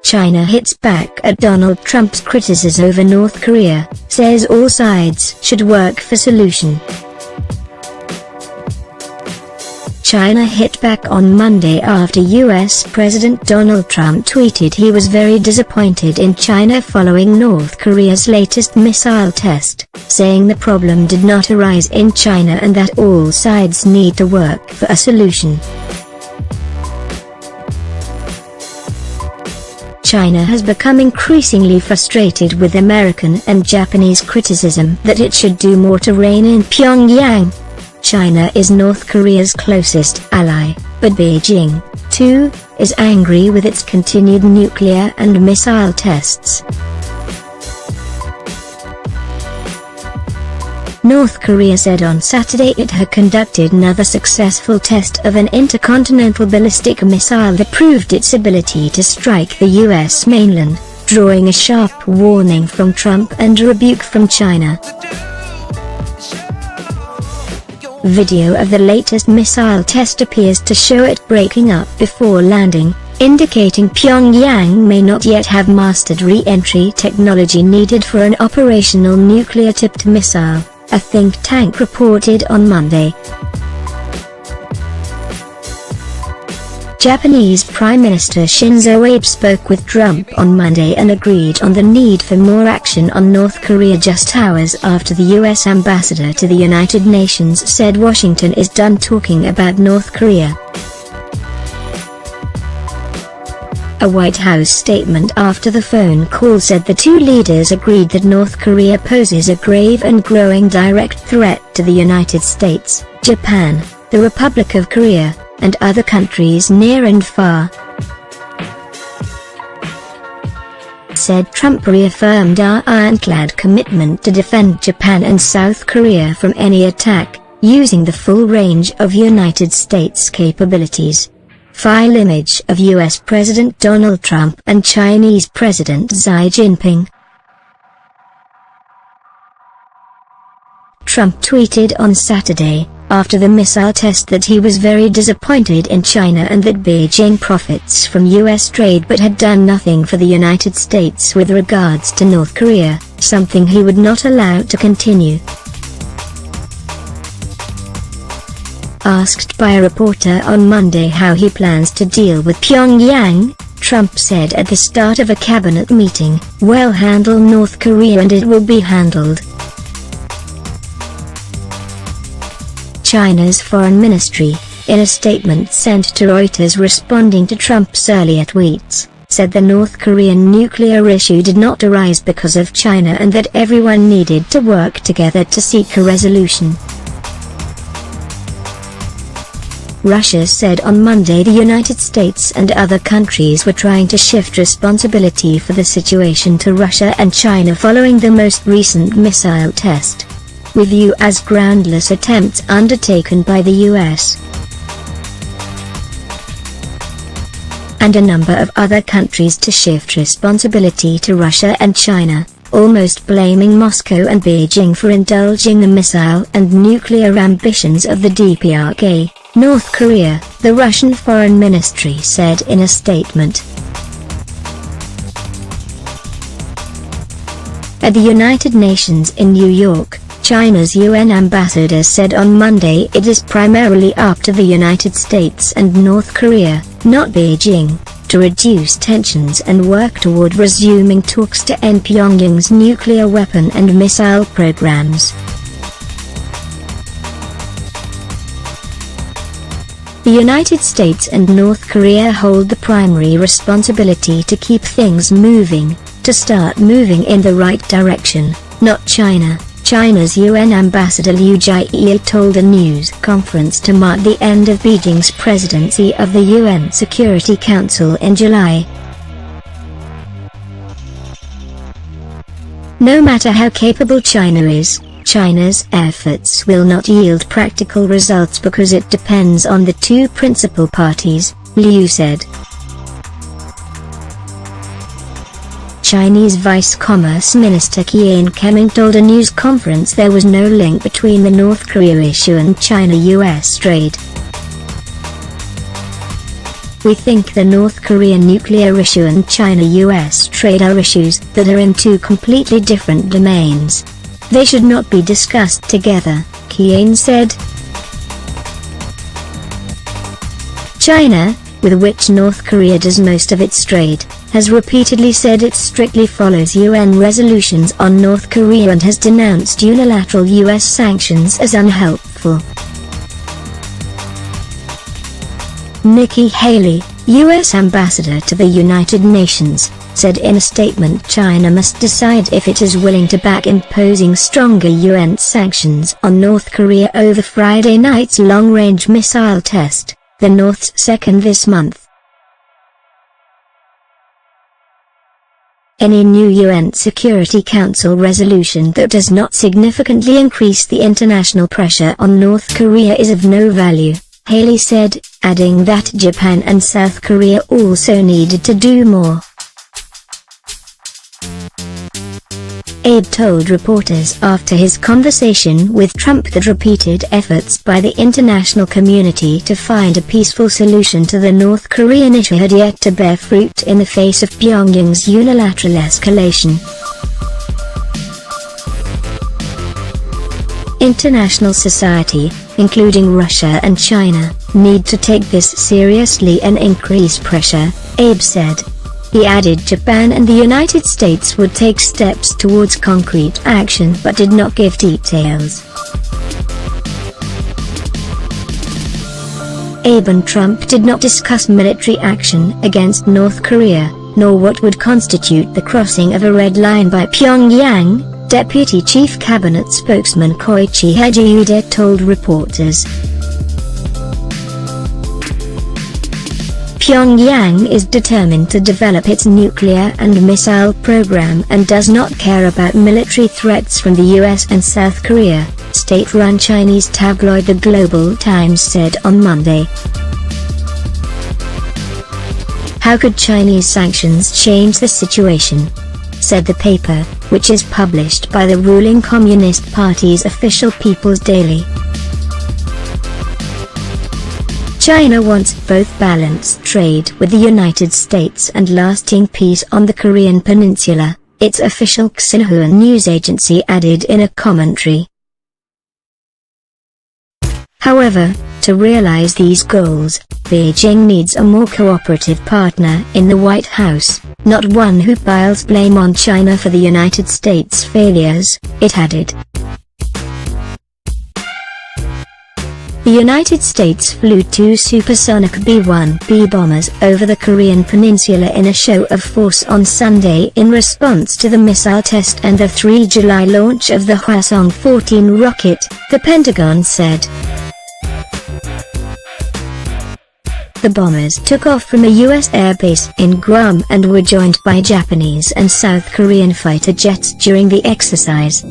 China hits back at Donald Trump's criticism over North Korea, says all sides should work for solution. China hit back on Monday after US President Donald Trump tweeted he was very disappointed in China following North Korea's latest missile test, saying the problem did not arise in China and that all sides need to work for a solution. China has become increasingly frustrated with American and Japanese criticism that it should do more to rein in Pyongyang. China is North Korea's closest ally, but Beijing, too, is angry with its continued nuclear and missile tests. North Korea said on Saturday it had conducted another successful test of an intercontinental ballistic missile that proved its ability to strike the US mainland, drawing a sharp warning from Trump and a rebuke from China. Video of the latest missile test appears to show it breaking up before landing, indicating Pyongyang may not yet have mastered re-entry technology needed for an operational nuclear-tipped missile, a think tank reported on Monday. Japanese Prime Minister Shinzo Abe spoke with Trump on Monday and agreed on the need for more action on North Korea just hours after the U.S. ambassador to the United Nations said Washington is done talking about North Korea. A White House statement after the phone call said the two leaders agreed that North Korea poses a grave and growing direct threat to the United States, Japan, the Republic of Korea, and other countries near and far. Said Trump reaffirmed our ironclad commitment to defend Japan and South Korea from any attack, using the full range of United States capabilities. File image of US President Donald Trump and Chinese President Xi Jinping. Trump tweeted on Saturday, after the missile test, that he was very disappointed in China and that Beijing profits from US trade but had done nothing for the United States with regards to North Korea, something he would not allow to continue. Asked by a reporter on Monday how he plans to deal with Pyongyang, Trump said at the start of a cabinet meeting, "We'll handle North Korea and it will be handled." China's foreign ministry, in a statement sent to Reuters responding to Trump's earlier tweets, said the North Korean nuclear issue did not arise because of China and that everyone needed to work together to seek a resolution. Russia said on Monday the United States and other countries were trying to shift responsibility for the situation to Russia and China following the most recent missile test. We view as groundless attempts undertaken by the US and a number of other countries to shift responsibility to Russia and China, almost blaming Moscow and Beijing for indulging the missile and nuclear ambitions of the DPRK, North Korea, the Russian Foreign Ministry said in a statement. At the United Nations in New York, China's UN ambassador said on Monday it is primarily up to the United States and North Korea, not Beijing, to reduce tensions and work toward resuming talks to end Pyongyang's nuclear weapon and missile programs. The United States and North Korea hold the primary responsibility to keep things moving, to start moving in the right direction, not China, China's UN ambassador Liu Jie told a news conference to mark the end of Beijing's presidency of the UN Security Council in July. No matter how capable China is, China's efforts will not yield practical results because it depends on the two principal parties, Liu said. Chinese Vice Commerce Minister Qian Keming told a news conference there was no link between the North Korea issue and China-US trade. "We think the North Korean nuclear issue and China-US trade are issues that are in two completely different domains. They should not be discussed together," Qian said. China, with which North Korea does most of its trade, has repeatedly said it strictly follows UN resolutions on North Korea and has denounced unilateral US sanctions as unhelpful. Nikki Haley, U.S. ambassador to the United Nations, said in a statement China must decide if it is willing to back imposing stronger UN sanctions on North Korea over Friday night's long-range missile test, the North's second this month. Any new UN Security Council resolution that does not significantly increase the international pressure on North Korea is of no value, Haley said, adding that Japan and South Korea also needed to do more. Abe told reporters after his conversation with Trump that repeated efforts by the international community to find a peaceful solution to the North Korean issue had yet to bear fruit in the face of Pyongyang's unilateral escalation. International society, including Russia and China, need to take this seriously and increase pressure, Abe said. He added Japan and the United States would take steps towards concrete action but did not give details. Abe and Trump did not discuss military action against North Korea, nor what would constitute the crossing of a red line by Pyongyang, Deputy Chief Cabinet spokesman Koichi Hajiude told reporters. Pyongyang is determined to develop its nuclear and missile program and does not care about military threats from the US and South Korea, state-run Chinese tabloid The Global Times said on Monday. How could Chinese sanctions change the situation? Said the paper, which is published by the ruling Communist Party's official People's Daily. China wants both balanced trade with the United States and lasting peace on the Korean peninsula, its official Xinhua news agency added in a commentary. However, to realize these goals, Beijing needs a more cooperative partner in the White House, not one who piles blame on China for the United States' failures, it added. The United States flew two supersonic B-1B bombers over the Korean peninsula in a show of force on Sunday in response to the missile test and the 3 July launch of the Hwasong-14 rocket, the Pentagon said. The bombers took off from a U.S. airbase in Guam and were joined by Japanese and South Korean fighter jets during the exercise.